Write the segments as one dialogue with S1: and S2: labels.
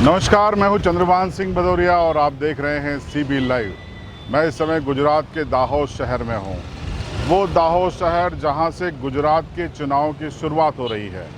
S1: नमस्कार, मैं हूं चंद्रभान सिंह भदौरिया और आप देख रहे हैं सीबी लाइव। मैं इस समय गुजरात के दाहोद शहर में हूं। वो दाहोद शहर जहां से गुजरात के चुनाव की शुरुआत हो रही है।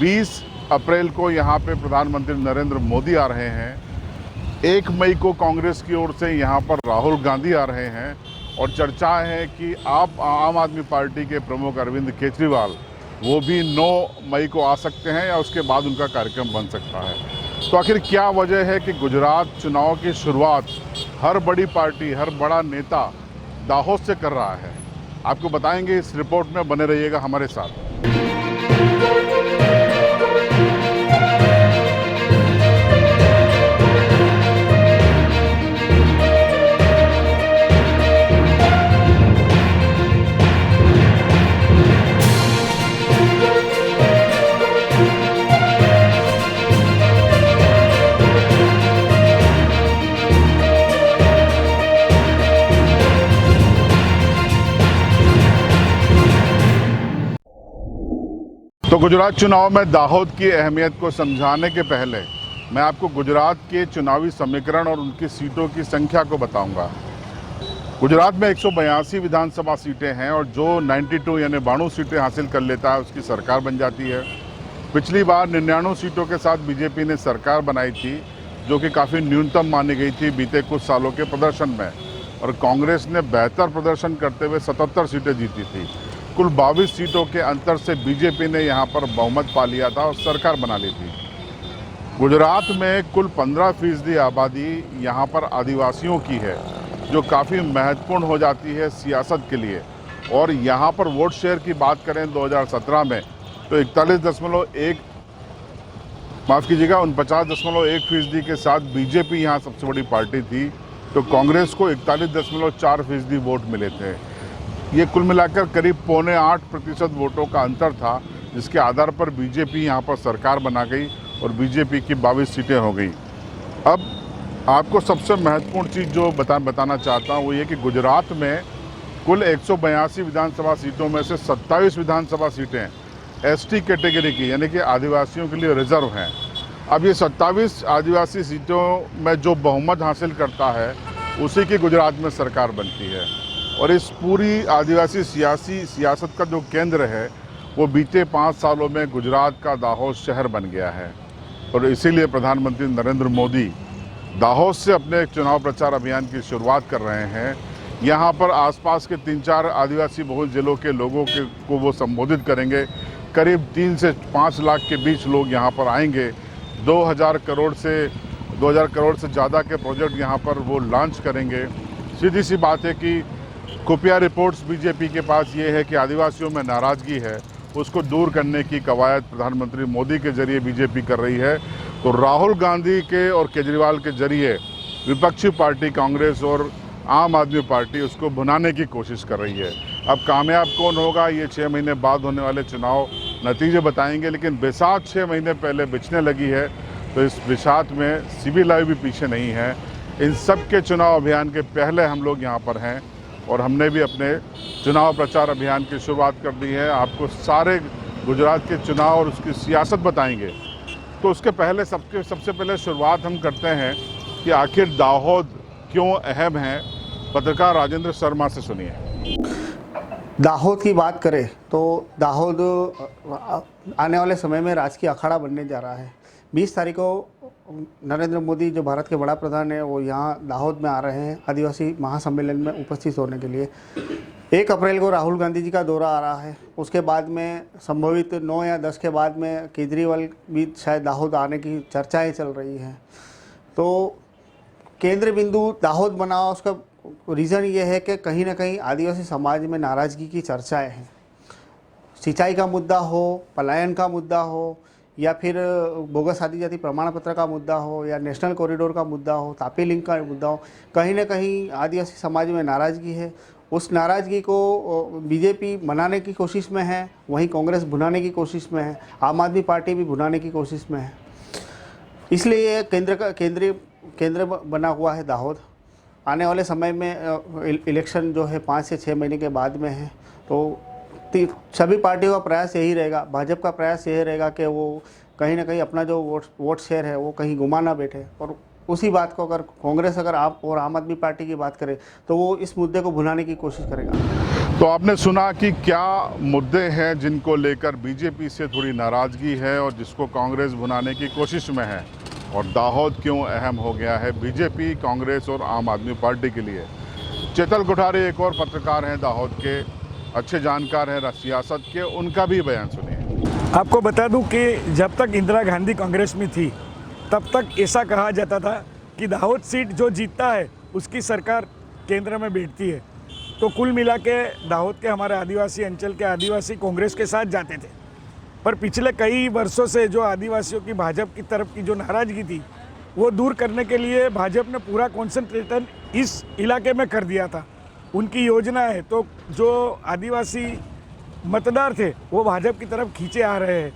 S1: 20 अप्रैल को यहां पे प्रधानमंत्री नरेंद्र मोदी आ रहे हैं। 1 मई को कांग्रेस की ओर से यहां पर राहुल गांधी आ रहे हैं और चर्चा है कि आम आदमी पार्टी के प्रमुख अरविंद केजरीवाल वो भी 9 मई को आ सकते हैं या उसके बाद उनका कार्यक्रम बन सकता है। तो आखिर क्या वजह है कि गुजरात चुनाव की शुरुआत हर बड़ी पार्टी, हर बड़ा नेता दाहोद से कर रहा है? आपको बताएंगे, इस रिपोर्ट में बने रहिएगा हमारे साथ। तो गुजरात चुनाव में दाहोद की अहमियत को समझाने के पहले मैं आपको गुजरात के चुनावी समीकरण और उनकी सीटों की संख्या को बताऊंगा। गुजरात में 182 विधानसभा सीटें हैं और जो 92 यानी 92 सीटें हासिल कर लेता है उसकी सरकार बन जाती है। पिछली बार 99 सीटों के साथ बीजेपी ने सरकार बनाई थी, जो कि काफ़ी न्यूनतम मानी गई थी बीते कुछ सालों के प्रदर्शन में, और कांग्रेस ने बेहतर प्रदर्शन करते हुए 77 सीटें जीती थी। कुल 22 सीटों के अंतर से बीजेपी ने यहां पर बहुमत पा लिया था और सरकार बना ली थी। गुजरात में कुल 15% आबादी यहां पर आदिवासियों की है, जो काफ़ी महत्वपूर्ण हो जाती है सियासत के लिए। और यहां पर वोट शेयर की बात करें 2017 में तो 49% के साथ बीजेपी यहां सबसे बड़ी पार्टी थी, तो कांग्रेस को 41.4% वोट मिले थे। ये कुल मिलाकर करीब 7.25% वोटों का अंतर था, जिसके आधार पर बीजेपी यहाँ पर सरकार बना गई और बीजेपी की 22 सीटें हो गई। अब आपको सबसे महत्वपूर्ण चीज़ जो बताना चाहता हूँ वो ये कि गुजरात में कुल 182 विधानसभा सीटों में से 27 विधानसभा सीटें एसटी कैटेगरी की यानी कि आदिवासियों के लिए रिजर्व हैं। अब ये 27 आदिवासी सीटों में जो बहुमत हासिल करता है उसी की गुजरात में सरकार बनती है। और इस पूरी आदिवासी सियासत का जो केंद्र है वो बीते 5 सालों में गुजरात का दाहोद शहर बन गया है। और इसीलिए प्रधानमंत्री नरेंद्र मोदी दाहोद से अपने चुनाव प्रचार अभियान की शुरुआत कर रहे हैं। यहाँ पर आसपास के 3-4 आदिवासी बहुल जिलों के लोगों को वो संबोधित करेंगे। करीब 3 से 5 लाख के बीच लोग यहाँ पर आएंगे। 2000 करोड़ से ज़्यादा के प्रोजेक्ट यहाँ पर वो लॉन्च करेंगे। सीधी सी बात है कि खुफिया रिपोर्ट्स बीजेपी के पास ये है कि आदिवासियों में नाराज़गी है, उसको दूर करने की कवायद प्रधानमंत्री मोदी के जरिए बीजेपी कर रही है। तो राहुल गांधी के और केजरीवाल के जरिए विपक्षी पार्टी कांग्रेस और आम आदमी पार्टी उसको भुनाने की कोशिश कर रही है। अब कामयाब कौन होगा ये 6 महीने बाद होने वाले चुनाव नतीजे बताएंगे, लेकिन बिसात 6 महीने पहले बिछने लगी है, तो इस बिसात में सीबी लाइव भी पीछे नहीं है। इन सब के चुनाव अभियान के पहले हम लोग यहाँ पर हैं और हमने भी अपने चुनाव प्रचार अभियान की शुरुआत कर दी है। आपको सारे गुजरात के चुनाव और उसकी सियासत बताएंगे। तो उसके पहले सबसे पहले शुरुआत हम करते हैं कि आखिर दाहोद क्यों अहम है। पत्रकार राजेंद्र शर्मा से सुनिए।
S2: दाहोद की बात करें तो दाहोद आने वाले समय में राजकीय अखाड़ा बनने जा रहा है। 20 तारीख को नरेंद्र मोदी जो भारत के बड़ा प्रधान है वो यहाँ दाहोद में आ रहे हैं आदिवासी महासम्मेलन में उपस्थित होने के लिए। 1 अप्रैल को राहुल गांधी जी का दौरा आ रहा है। उसके बाद में संभवित 9 या 10 के बाद में केजरीवाल भी शायद दाहोद आने की चर्चाएं चल रही हैं। तो केंद्र बिंदु दाहोद बना, उसका रीज़न ये है कि कहीं ना कहीं आदिवासी समाज में नाराज़गी की चर्चाएँ हैं। सिंचाई का मुद्दा हो, पलायन का मुद्दा हो, या फिर बोगस आदि जाति प्रमाण पत्र का मुद्दा हो, या नेशनल कॉरिडोर का मुद्दा हो, तापी लिंक का मुद्दा हो, कहीं ना कहीं आदिवासी समाज में नाराज़गी है। उस नाराज़गी को बीजेपी मनाने की कोशिश में है, वहीं कांग्रेस भुनाने की कोशिश में है, आम आदमी पार्टी भी भुनाने की कोशिश में है। इसलिए केंद्र बना हुआ है दाहोद। आने वाले समय में इलेक्शन जो है 5 से 6 महीने के बाद में है, तो सभी पार्टियों का प्रयास यही रहेगा, भाजपा का प्रयास यही रहेगा कि वो कहीं ना कहीं अपना जो वोट शेयर है वो कहीं गुमा ना बैठे। और उसी बात को अगर कांग्रेस अगर आप और आम आदमी पार्टी की बात करें तो वो इस मुद्दे को भुनाने की कोशिश करेगा।
S1: तो आपने सुना कि क्या मुद्दे हैं जिनको लेकर बीजेपी से थोड़ी नाराज़गी है और जिसको कांग्रेस भुनाने की कोशिश में है, और दाहोद क्यों अहम हो गया है बीजेपी, कांग्रेस और आम आदमी पार्टी के लिए। चेतल कोठारी एक और पत्रकार हैं दाहोद के, अच्छे जानकार हैं सियासत के, उनका भी बयान सुनिए।
S3: आपको बता दूं कि जब तक इंदिरा गांधी कांग्रेस में थी तब तक ऐसा कहा जाता था कि दाहोद सीट जो जीतता है उसकी सरकार केंद्र में बैठती है। तो कुल मिला के दाहोद के हमारे आदिवासी अंचल के आदिवासी कांग्रेस के साथ जाते थे। पर पिछले कई वर्षों से जो आदिवासियों की भाजपा की तरफ की जो नाराज़गी थी वो दूर करने के लिए भाजपा ने पूरा कॉन्सेंट्रेशन इस इलाके में कर दिया था। उनकी योजना है तो जो आदिवासी मतदार थे वो भाजपा की तरफ खींचे आ रहे हैं।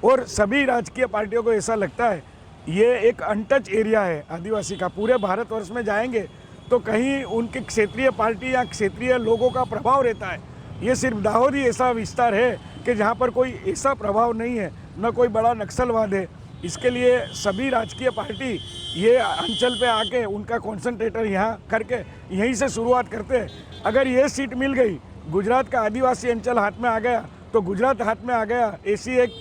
S3: और सभी राजकीय पार्टियों को ऐसा लगता है ये एक अनटच एरिया है आदिवासी का। पूरे भारतवर्ष में जाएंगे तो कहीं उनके क्षेत्रीय पार्टी या क्षेत्रीय लोगों का प्रभाव रहता है। ये सिर्फ दाहोद ही ऐसा विस्तार है कि जहाँ पर कोई ऐसा प्रभाव नहीं है, न कोई बड़ा नक्सलवाद है। इसके लिए सभी राजकीय पार्टी ये अंचल पे आके उनका कॉन्सेंट्रेटर यहाँ करके यहीं से शुरुआत करते हैं। अगर ये सीट मिल गई, गुजरात का आदिवासी अंचल हाथ में आ गया तो गुजरात हाथ में आ गया, ऐसी एक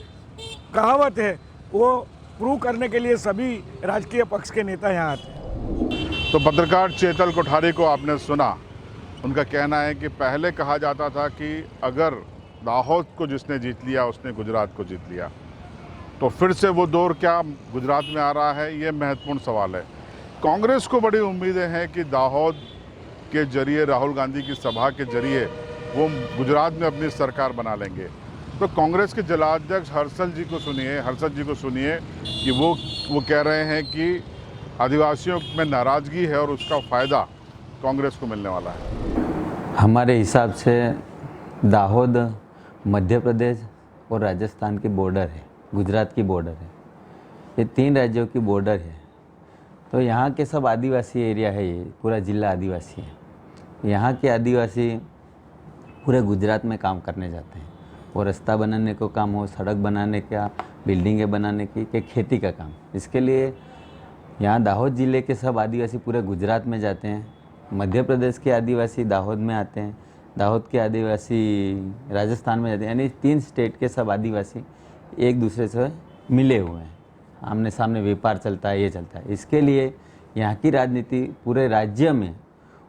S3: कहावत है। वो प्रूव करने के लिए सभी राजकीय पक्ष के नेता यहाँ आते हैं।
S1: तो पत्रकार चेतल कोठारी को आपने सुना, उनका कहना है कि पहले कहा जाता था कि अगर दाहोद को जिसने जीत लिया उसने गुजरात को जीत लिया, तो फिर से वो दौर क्या गुजरात में आ रहा है, ये महत्वपूर्ण सवाल है। कांग्रेस को बड़ी उम्मीदें हैं कि दाहोद के जरिए, राहुल गांधी की सभा के जरिए वो गुजरात में अपनी सरकार बना लेंगे। तो कांग्रेस के जिलाध्यक्ष हर्षद जी को सुनिए कि वो कह रहे हैं कि आदिवासियों में नाराज़गी है और उसका फ़ायदा कांग्रेस को मिलने वाला है।
S4: हमारे हिसाब से दाहोद मध्य प्रदेश और राजस्थान की बॉर्डर है, गुजरात की बॉर्डर है, ये 3 राज्यों की बॉर्डर है। तो यहाँ के सब आदिवासी एरिया है, ये पूरा ज़िला आदिवासी है। यहाँ के आदिवासी पूरे गुजरात में काम करने जाते हैं। वो रास्ता बनाने को काम हो, सड़क बनाने का, बिल्डिंगें बनाने की, के खेती का काम। इसके लिए यहाँ दाहोद ज़िले के सब आदिवासी पूरे गुजरात में जाते हैं। मध्य प्रदेश के आदिवासी दाहोद में आते हैं, दाहोद के आदिवासी राजस्थान में जाते हैं। यानी 3 स्टेट के सब आदिवासी एक दूसरे से मिले हुए हैं, आमने सामने व्यापार चलता है, ये चलता है। इसके लिए यहाँ की राजनीति पूरे राज्य में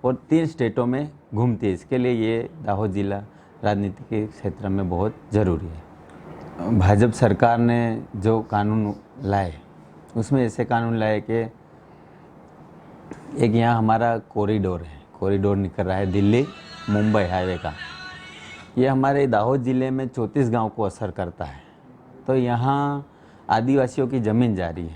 S4: और 3 स्टेटों में घूमती है। इसके लिए ये दाहोद ज़िला राजनीति के क्षेत्र में बहुत ज़रूरी है। भाजपा सरकार ने जो कानून लाए उसमें ऐसे कानून लाए कि एक यहाँ हमारा कॉरिडोर निकल रहा है दिल्ली मुंबई हाईवे का। ये हमारे दाहोद ज़िले में 34 गांव को असर करता है। तो यहाँ आदिवासियों की ज़मीन जा रही है,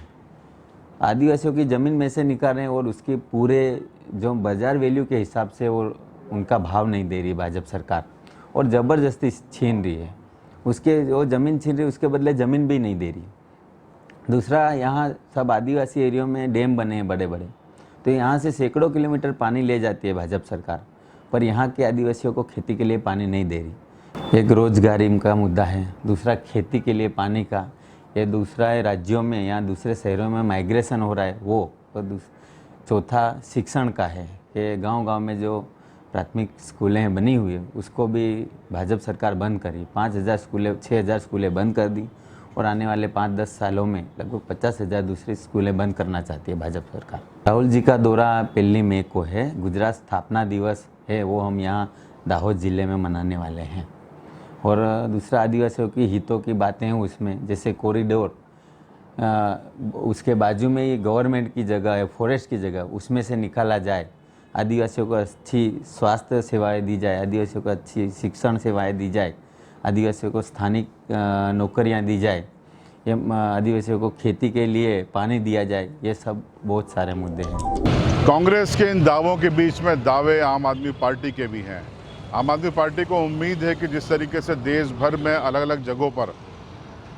S4: आदिवासियों की ज़मीन में से निकाल रहे हैं और उसकी पूरे जो बाज़ार वैल्यू के हिसाब से वो उनका भाव नहीं दे रही भाजपा सरकार, और ज़बरदस्ती छीन रही है। उसके जो ज़मीन छीन रही है उसके बदले ज़मीन भी नहीं दे रही। दूसरा, यहाँ सब आदिवासी एरियो में डैम बने हैं बड़े बड़े, तो यहाँ से सैकड़ों किलोमीटर पानी ले जाती है भाजपा सरकार, पर यहाँ के आदिवासियों को खेती के लिए पानी नहीं दे रही। एक रोजगारी का मुद्दा है, दूसरा खेती के लिए पानी का, ये दूसरा है राज्यों में या दूसरे शहरों में माइग्रेशन हो रहा है वो, और चौथा शिक्षण का है कि गांव-गांव में जो प्राथमिक स्कूलें हैं बनी हुई है उसको भी भाजपा सरकार बंद करी। 6,000 स्कूलें बंद कर दी और आने वाले 5-10 सालों में लगभग 50,000 दूसरी स्कूलें बंद करना चाहती है भाजपा सरकार। राहुल जी का दौरा 1 मई को है, गुजरात स्थापना दिवस है, वो हम यहाँ दाहोद ज़िले में मनाने वाले हैं। और दूसरा, आदिवासियों की हितों की बातें हैं उसमें, जैसे कॉरिडोर, उसके बाजू में ही गवर्नमेंट की जगह है, फॉरेस्ट की जगह, उसमें से निकाला जाए, आदिवासियों को अच्छी स्वास्थ्य सेवाएं दी जाए, आदिवासियों को अच्छी शिक्षण सेवाएं दी जाए, आदिवासियों को स्थानिक नौकरियां दी जाए, ये आदिवासियों को खेती के लिए पानी दिया जाए, ये सब बहुत सारे मुद्दे हैं।
S1: कांग्रेस के इन दावों के बीच में दावे आम आदमी पार्टी के भी हैं। आम आदमी पार्टी को उम्मीद है कि जिस तरीके से देश भर में अलग अलग जगहों पर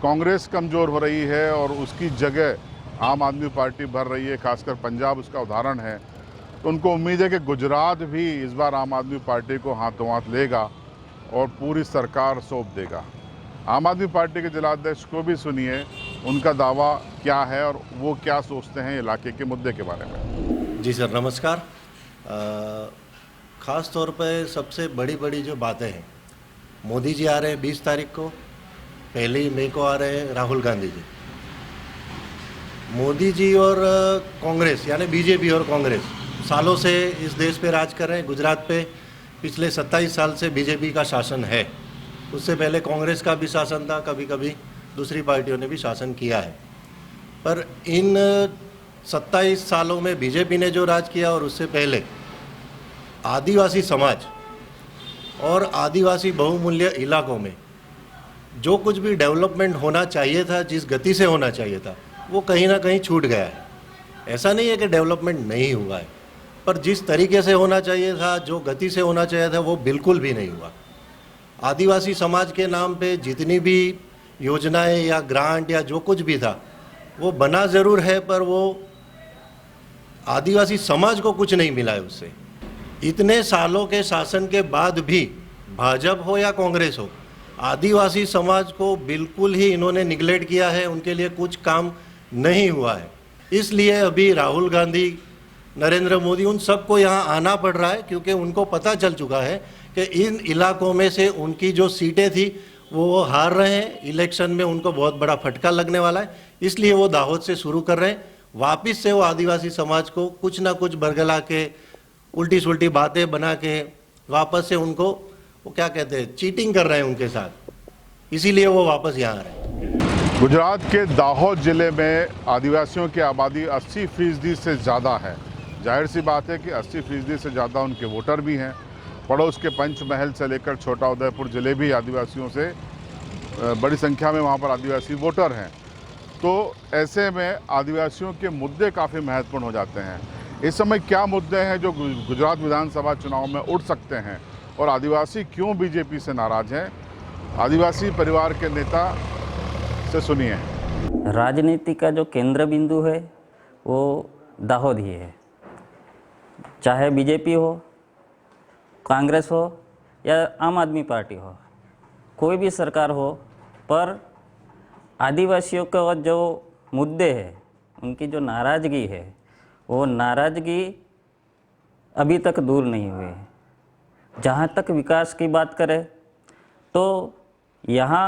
S1: कांग्रेस कमज़ोर हो रही है और उसकी जगह आम आदमी पार्टी भर रही है, खासकर पंजाब उसका उदाहरण है, तो उनको उम्मीद है कि गुजरात भी इस बार आम आदमी पार्टी को हाथों हाथ लेगा और पूरी सरकार सौंप देगा। आम आदमी पार्टी के जिलाध्यक्ष को भी सुनिए उनका दावा क्या है और वो क्या सोचते हैं इलाके के मुद्दे के बारे में।
S5: जी सर, नमस्कार। ख़ास तौर पे सबसे बड़ी जो बातें हैं, मोदी जी आ रहे हैं 20 तारीख को, 1 मई को आ रहे हैं राहुल गांधी जी। मोदी जी और कांग्रेस यानी बीजेपी और कांग्रेस सालों से इस देश पे राज कर रहे हैं। गुजरात पे पिछले 27 साल से बीजेपी का शासन है। उससे पहले कांग्रेस का भी शासन था, कभी कभी दूसरी पार्टियों ने भी शासन किया है। पर इन 27 सालों में बीजेपी ने जो राज किया और उससे पहले आदिवासी समाज और आदिवासी बहुमूल्य इलाकों में जो कुछ भी डेवलपमेंट होना चाहिए था, जिस गति से होना चाहिए था, वो कहीं ना कहीं छूट गया है। ऐसा नहीं है कि डेवलपमेंट नहीं हुआ है, पर जिस तरीके से होना चाहिए था, जो गति से होना चाहिए था, वो बिल्कुल भी नहीं हुआ। आदिवासी समाज के नाम पे जितनी भी योजनाएं या ग्रांट या जो कुछ भी था, वो बना ज़रूर है, पर वो आदिवासी समाज को कुछ नहीं मिला है उससे। इतने सालों के शासन के बाद भी भाजपा हो या कांग्रेस हो, आदिवासी समाज को बिल्कुल ही इन्होंने निगलेक्ट किया है, उनके लिए कुछ काम नहीं हुआ है। इसलिए अभी राहुल गांधी, नरेंद्र मोदी, उन सबको यहाँ आना पड़ रहा है, क्योंकि उनको पता चल चुका है कि इन इलाकों में से उनकी जो सीटें थी वो हार रहे हैं। इलेक्शन में उनको बहुत बड़ा फटका लगने वाला है, इसलिए वो दाहोद से शुरू कर रहे हैं। वापस से वो आदिवासी समाज को कुछ ना कुछ बरगला के, उल्टी सुल्टी बातें बना के वापस से उनको, वो क्या कहते हैं, चीटिंग कर रहे हैं उनके साथ, इसीलिए वो वापस यहाँ आ रहे हैं।
S1: गुजरात के दाहोद जिले में आदिवासियों की आबादी 80% से ज़्यादा है। जाहिर सी बात है कि 80% से ज़्यादा उनके वोटर भी हैं। पड़ोस के पंचमहल से लेकर छोटा उदयपुर जिले भी आदिवासियों से बड़ी संख्या में वहाँ पर आदिवासी वोटर हैं। तो ऐसे में आदिवासियों के मुद्दे काफ़ी महत्वपूर्ण हो जाते हैं। इस समय क्या मुद्दे हैं जो गुजरात विधानसभा चुनाव में उठ सकते हैं और आदिवासी क्यों बीजेपी से नाराज़ हैं, आदिवासी परिवार के नेता से सुनिए।
S6: राजनीति का जो केंद्र बिंदु है वो दाहोद ही है। चाहे बीजेपी हो, कांग्रेस हो या आम आदमी पार्टी हो, कोई भी सरकार हो, पर आदिवासियों का जो मुद्दे हैं, उनकी जो नाराज़गी है, वो नाराज़गी अभी तक दूर नहीं हुई है। जहाँ तक विकास की बात करें तो यहाँ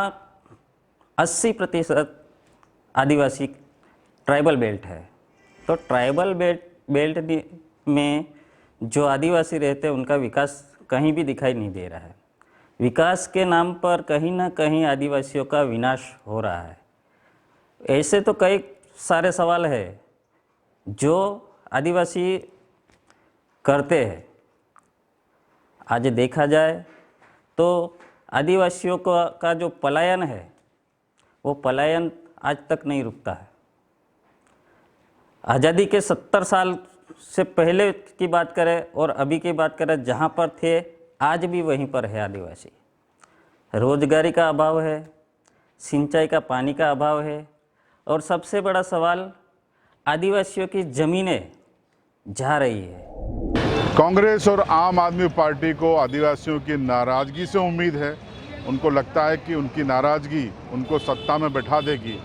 S6: 80% आदिवासी ट्राइबल बेल्ट है। तो ट्राइबल बेल्ट में जो आदिवासी रहते हैं उनका विकास कहीं भी दिखाई नहीं दे रहा है। विकास के नाम पर कहीं ना कहीं आदिवासियों का विनाश हो रहा है। ऐसे तो कई सारे सवाल है जो आदिवासी करते हैं। आज देखा जाए तो आदिवासियों का जो पलायन है, वो पलायन आज तक नहीं रुकता है। आज़ादी के 70 साल से पहले की बात करें और अभी की बात करें, जहाँ पर थे आज भी वहीं पर है आदिवासी। रोजगारी का अभाव है, सिंचाई का पानी का अभाव है, और सबसे बड़ा सवाल आदिवासियों की ज़मीनें जा रही है।
S1: कांग्रेस और आम आदमी पार्टी को आदिवासियों की नाराज़गी से उम्मीद है। उनको लगता है कि उनकी नाराज़गी उनको सत्ता में बैठा देगी,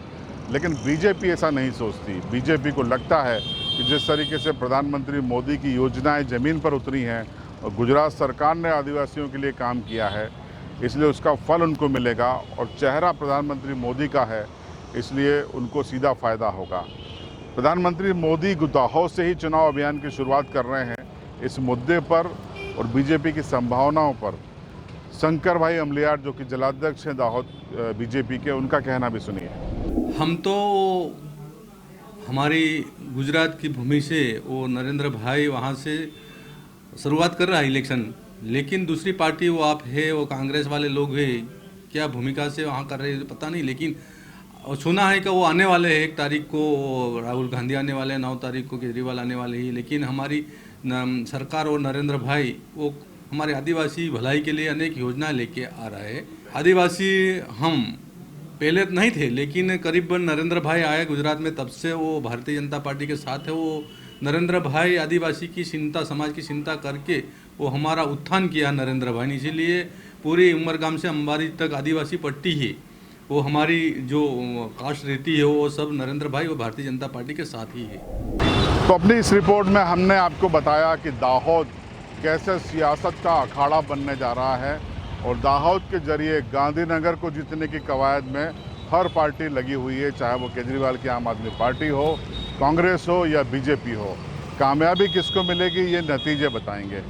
S1: लेकिन बीजेपी ऐसा नहीं सोचती। बीजेपी को लगता है कि जिस तरीके से प्रधानमंत्री मोदी की योजनाएं ज़मीन पर उतरी हैं और गुजरात सरकार ने आदिवासियों के लिए काम किया है, इसलिए उसका फल उनको मिलेगा और चेहरा प्रधानमंत्री मोदी का है, इसलिए उनको सीधा फ़ायदा होगा। प्रधानमंत्री मोदी दाहोद से ही चुनाव अभियान की शुरुआत कर रहे हैं। इस मुद्दे पर और बीजेपी की संभावनाओं पर शंकर भाई अमलियार, जो कि जिलाध्यक्ष हैं दाहोद बीजेपी के, उनका कहना भी सुनिए।
S7: हम तो हमारी गुजरात की भूमि से वो नरेंद्र भाई वहाँ से शुरुआत कर रहा है इलेक्शन, लेकिन दूसरी पार्टी वो आप है, वो कांग्रेस वाले लोग हैं, क्या भूमिका से वहाँ कर रहे हैं पता नहीं, लेकिन सुना है कि वो आने वाले हैं। 1 तारीख को राहुल गांधी आने वाले हैं, 9 तारीख को केजरीवाल आने वाले हैं, लेकिन हमारी सरकार और नरेंद्र भाई वो हमारे आदिवासी भलाई के लिए अनेक योजना लेके आ रहा है। आदिवासी हम पहले नहीं थे, लेकिन करीबन नरेंद्र भाई आए गुजरात में, तब से वो भारतीय जनता पार्टी के साथ है। वो नरेंद्र भाई आदिवासी की चिंता, समाज की चिंता करके वो हमारा उत्थान किया नरेंद्र भाई ने। इसीलिए पूरी उमरगाम से अंबारी तक आदिवासी पट्टी है, वो हमारी जो कास्ट रहती है वो सब नरेंद्र भाई और भारतीय जनता पार्टी के साथ ही है।
S1: तो अपनी इस रिपोर्ट में हमने आपको बताया कि दाहोद कैसे सियासत का अखाड़ा बनने जा रहा है और दाहोद के जरिए गांधीनगर को जीतने की कवायद में हर पार्टी लगी हुई है, चाहे वो केजरीवाल की आम आदमी पार्टी हो, कांग्रेस हो या बीजेपी हो। कामयाबी किसको मिलेगी ये नतीजे बताएंगे।